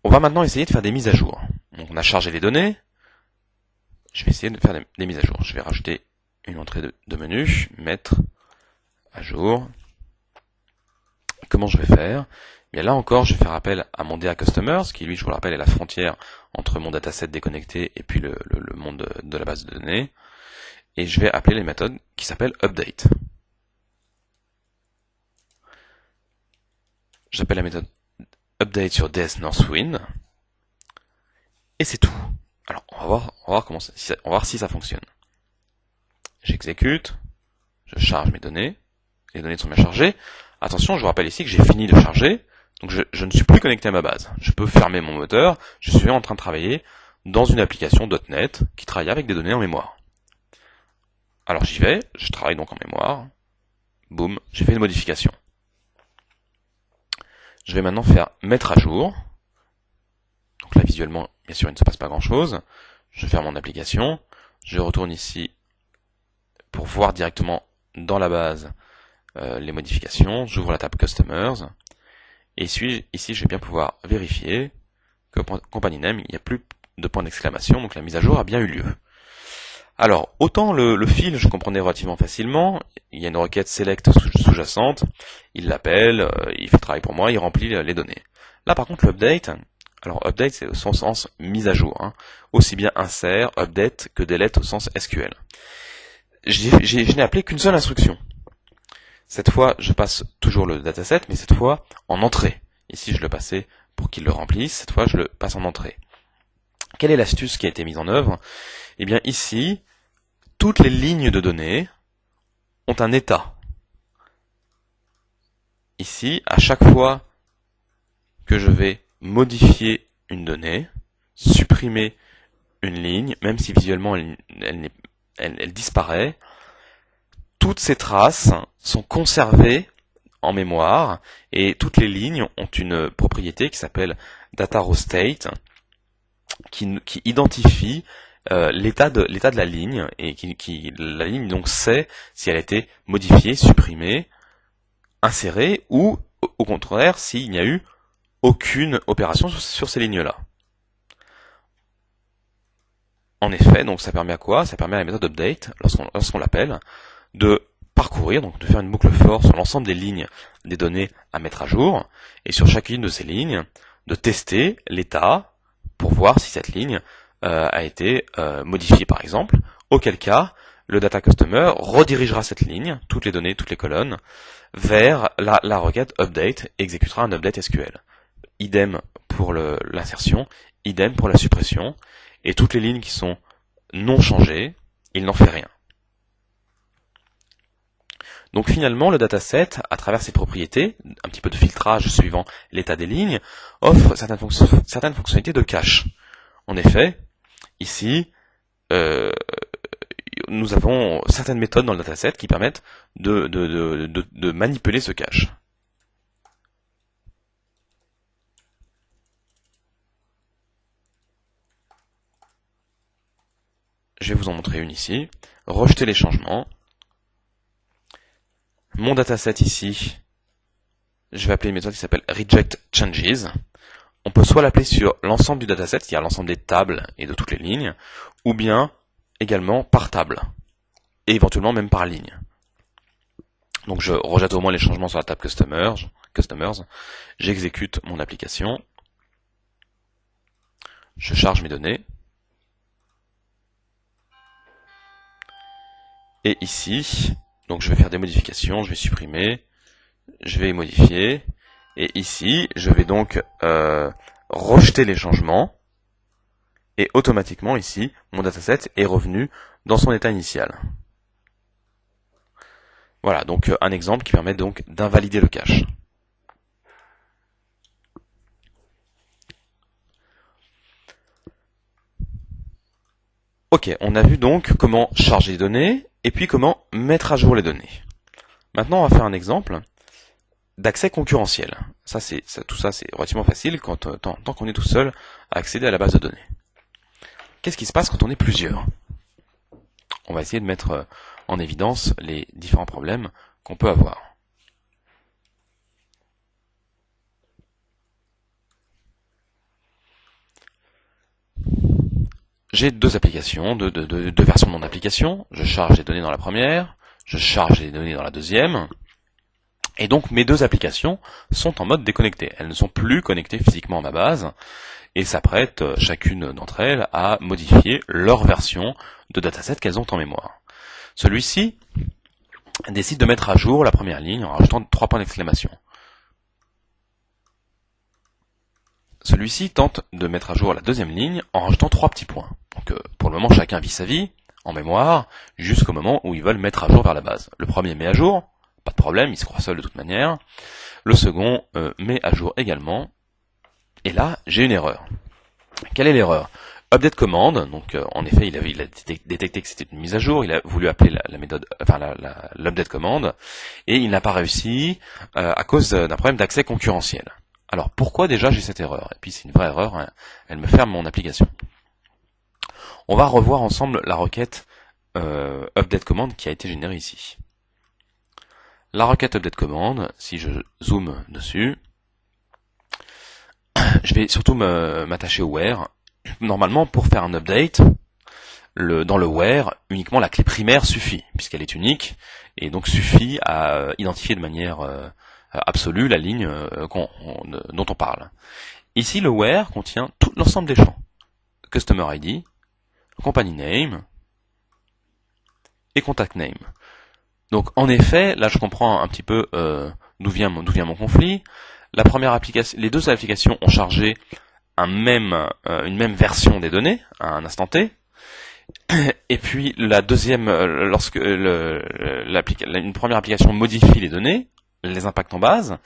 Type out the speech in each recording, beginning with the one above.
On va maintenant essayer de faire des mises à jour. Donc on a chargé les données. Je vais essayer de faire des mises à jour. Je vais rajouter une entrée de menu, mettre à jour. Comment je vais faire? Bien là encore, je vais faire appel à mon DA Customers, qui lui, je vous le rappelle, est la frontière entre mon dataset déconnecté et puis le monde de la base de données. Et je vais appeler les méthodes qui s'appellent update. J'appelle la méthode update sur DS Northwind. Et c'est tout. Alors, on va voir si ça fonctionne. J'exécute, je charge mes données, les données sont bien chargées. Attention, je vous rappelle ici que j'ai fini de charger, donc je ne suis plus connecté à ma base. Je peux fermer mon moteur, je suis en train de travailler dans une application .NET qui travaille avec des données en mémoire. Alors j'y vais, je travaille donc en mémoire, boum, j'ai fait une modification. Je vais maintenant faire mettre à jour. Donc là visuellement, bien sûr, il ne se passe pas grand chose. Je ferme mon application, je retourne ici pour voir directement dans la base les modifications, j'ouvre la table Customers, et ici je vais bien pouvoir vérifier que Company Name, il n'y a plus de point d'exclamation, donc la mise à jour a bien eu lieu. Alors, autant le fil, je comprenais relativement facilement, il y a une requête select sous-jacente, il l'appelle, il fait le travail pour moi, il remplit les données. Là par contre l'update, alors update c'est au sens mise à jour, hein, aussi bien insert, update que delete au sens SQL. Je n'ai appelé qu'une seule instruction. Cette fois, je passe toujours le dataset, mais cette fois en entrée. Ici, je le passais pour qu'il le remplisse. Cette fois, je le passe en entrée. Quelle est l'astuce qui a été mise en œuvre? Eh bien, ici, toutes les lignes de données ont un état. Ici, à chaque fois que je vais modifier une donnée, supprimer une ligne, même si visuellement elle disparaît, toutes ces traces sont conservées en mémoire et toutes les lignes ont une propriété qui s'appelle data_raw_state qui identifie l'état de la ligne et la ligne donc sait si elle a été modifiée, supprimée, insérée ou au contraire s'il n'y a eu aucune opération sur ces lignes-là. En effet, donc ça permet à quoi? Ça permet à la méthode update, lorsqu'on l'appelle, de parcourir, donc de faire une boucle for sur l'ensemble des lignes des données à mettre à jour, et sur chacune de ces lignes, de tester l'état pour voir si cette ligne a été modifiée par exemple, auquel cas le data customer redirigera cette ligne, toutes les données, toutes les colonnes, vers la requête update et exécutera un update SQL. Idem pour l'insertion, idem pour la suppression, et toutes les lignes qui sont non changées, il n'en fait rien. Donc finalement, le dataset, à travers ses propriétés, un petit peu de filtrage suivant l'état des lignes, offre certaines fonctionnalités de cache. En effet, ici, nous avons certaines méthodes dans le dataset qui permettent de manipuler ce cache. Je vais vous en montrer une ici. Rejeter les changements. Mon dataset ici, je vais appeler une méthode qui s'appelle reject changes. On peut soit l'appeler sur l'ensemble du dataset, c'est-à-dire l'ensemble des tables et de toutes les lignes, ou bien également par table, et éventuellement même par ligne. Donc je rejette au moins les changements sur la table Customers, j'exécute mon application, je charge mes données, et ici, donc je vais faire des modifications, je vais supprimer, je vais modifier, et ici, je vais donc rejeter les changements, et automatiquement ici, mon dataset est revenu dans son état initial. Voilà, donc un exemple qui permet donc d'invalider le cache. Ok, on a vu donc comment charger les données, et puis comment mettre à jour les données. Maintenant, on va faire un exemple d'accès concurrentiel. Tout ça, c'est relativement facile tant qu'on est tout seul à accéder à la base de données. Qu'est-ce qui se passe quand on est plusieurs? On va essayer de mettre en évidence les différents problèmes qu'on peut avoir. j'ai deux applications, deux versions de mon application. Je charge les données dans la première, je charge les données dans la deuxième. Et donc mes deux applications sont en mode déconnecté. Elles ne sont plus connectées physiquement à ma base et s'apprêtent chacune d'entre elles à modifier leur version de dataset qu'elles ont en mémoire. Celui-ci décide de mettre à jour la première ligne en rajoutant 3 points d'exclamation. Celui-ci tente de mettre à jour la deuxième ligne en rajoutant 3 petits points. Donc pour le moment chacun vit sa vie en mémoire jusqu'au moment où ils veulent mettre à jour vers la base. Le premier met à jour, pas de problème, il se croit seul de toute manière. Le second met à jour également. Et là, j'ai une erreur. Quelle est l'erreur? Update command, donc en effet, il a détecté que c'était une mise à jour, il a voulu appeler la méthode, enfin l'update command, et il n'a pas réussi à cause d'un problème d'accès concurrentiel. Alors pourquoi déjà j'ai cette erreur? Et puis c'est une vraie erreur, hein, elle me ferme mon application. On va revoir ensemble la requête update command qui a été générée ici. La requête update command, si je zoome dessus, je vais surtout m'attacher au where. Normalement, pour faire un update, dans le where, uniquement la clé primaire suffit, puisqu'elle est unique, et donc suffit à identifier de manière absolue la ligne dont on parle. Ici, le where contient tout l'ensemble des champs. Customer ID, company name et contact name. Donc en effet, là je comprends un petit peu d'où vient mon conflit. La première application, les deux applications ont chargé une même version des données à un instant T. Et puis la deuxième, lorsque une première application modifie les données, les impacte en base,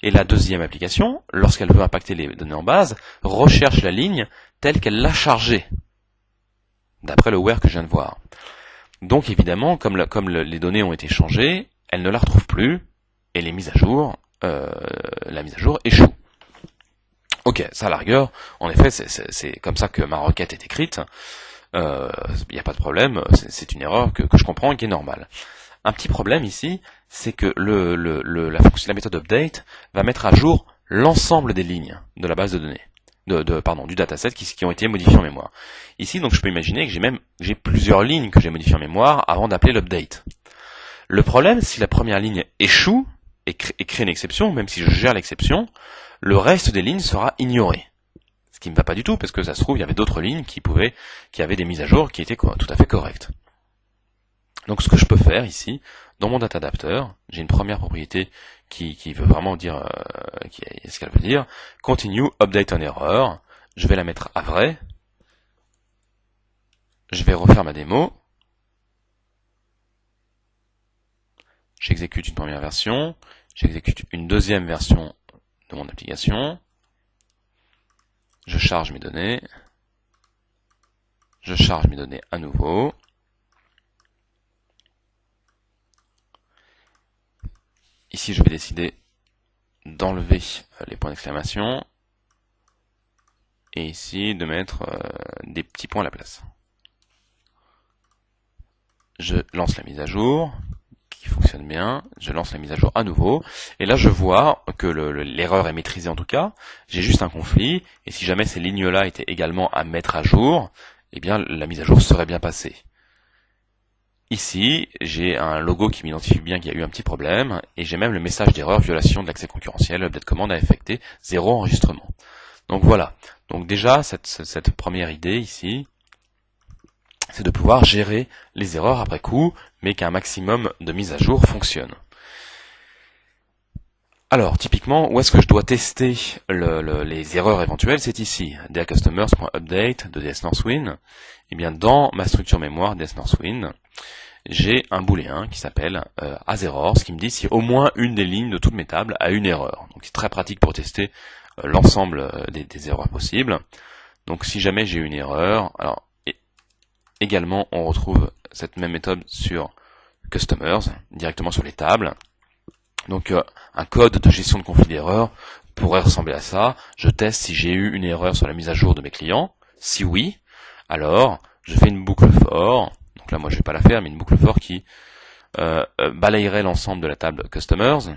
et la deuxième application, lorsqu'elle veut impacter les données en base, recherche la ligne telle qu'elle l'a chargée, d'après le where que je viens de voir. Donc évidemment, comme les données ont été changées, elle ne la retrouve plus, et la mise à jour échoue. Ok, ça à la rigueur, en effet, c'est comme ça que ma requête est écrite. Il n'y a pas de problème, c'est une erreur que je comprends et qui est normale. Un petit problème ici, c'est que la méthode update va mettre à jour l'ensemble des lignes de la base de données, du dataset qui ont été modifiées en mémoire. Ici, donc, je peux imaginer que j'ai plusieurs lignes que j'ai modifiées en mémoire avant d'appeler l'update. Le problème, si la première ligne échoue et crée une exception, même si je gère l'exception, le reste des lignes sera ignoré. Ce qui ne va pas du tout, parce que ça se trouve, il y avait d'autres lignes qui avaient des mises à jour qui étaient tout à fait correctes. Donc ce que je peux faire ici, dans mon data adapter, j'ai une première propriété qui veut vraiment dire ce qu'elle veut dire. Continue update on error. Je vais la mettre à vrai. Je vais refaire ma démo. J'exécute une première version. J'exécute une deuxième version de mon application. Je charge mes données. Je charge mes données à nouveau. Ici, je vais décider d'enlever les points d'exclamation. Et ici, de mettre des petits points à la place. Je lance la mise à jour, qui fonctionne bien. Je lance la mise à jour à nouveau. Et là, je vois que l'erreur est maîtrisée en tout cas. J'ai juste un conflit. Et si jamais ces lignes-là étaient également à mettre à jour, eh bien, la mise à jour serait bien passée. Ici, j'ai un logo qui m'identifie bien qu'il y a eu un petit problème, et j'ai même le message d'erreur violation de l'accès concurrentiel, update command a affecté 0 enregistrement. Donc voilà. Donc déjà, cette première idée ici, c'est de pouvoir gérer les erreurs après coup, mais qu'un maximum de mise à jour fonctionne. Alors, typiquement, où est-ce que je dois tester les erreurs éventuelles? C'est ici, dacustomers.update de dsNorthwind. Et bien, dans ma structure mémoire dsNorthwind, j'ai un booléen qui s'appelle asError, ce qui me dit si au moins une des lignes de toutes mes tables a une erreur. Donc c'est très pratique pour tester l'ensemble des erreurs possibles. Donc si jamais j'ai une erreur, alors également on retrouve cette même méthode sur customers, directement sur les tables. Donc un code de gestion de conflit d'erreur pourrait ressembler à ça. Je teste si j'ai eu une erreur sur la mise à jour de mes clients. Si oui, alors je fais une boucle for. Donc là, moi, je vais pas la faire, mais une boucle for qui balayerait l'ensemble de la table customers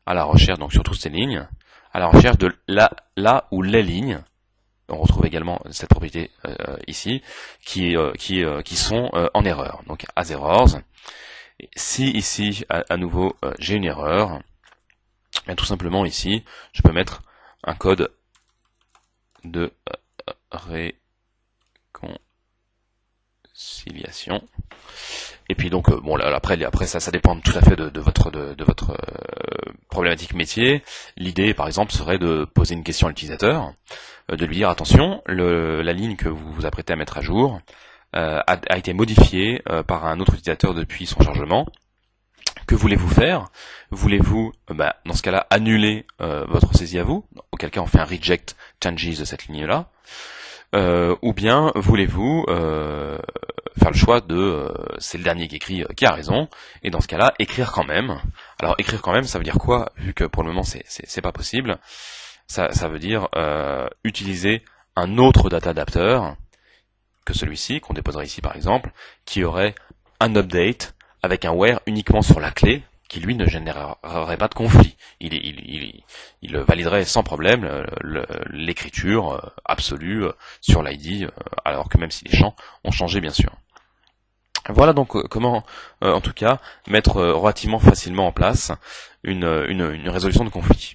à la recherche, donc sur toutes ces lignes, à la recherche de la ou les lignes on retrouve également cette propriété ici, qui sont en erreur. Donc as errors. Si ici, à nouveau, j'ai une erreur, bien tout simplement ici, je peux mettre un code de réconciliation. Et puis donc bon là, après ça dépend tout à fait de votre problématique métier. L'idée par exemple serait de poser une question à l'utilisateur, de lui dire attention, la ligne que vous vous apprêtez à mettre à jour a été modifiée par un autre utilisateur depuis son chargement. Que voulez-vous faire? Voulez-vous, dans ce cas-là, annuler votre saisie à vous? Auquel cas, on fait un reject changes de cette ligne-là. Ou bien voulez-vous faire le choix de c'est le dernier qui écrit qui a raison, et dans ce cas-là, écrire quand même. Alors écrire quand même, ça veut dire quoi? Vu que pour le moment c'est pas possible, ça veut dire utiliser un autre data adapter que celui-ci, qu'on déposerait ici par exemple, qui aurait un update avec un where uniquement sur la clé, qui lui ne générerait pas de conflit. Il validerait sans problème l'écriture absolue sur l'ID, alors que même si les champs ont changé bien sûr. Voilà donc comment, en tout cas, mettre relativement facilement en place une résolution de conflit.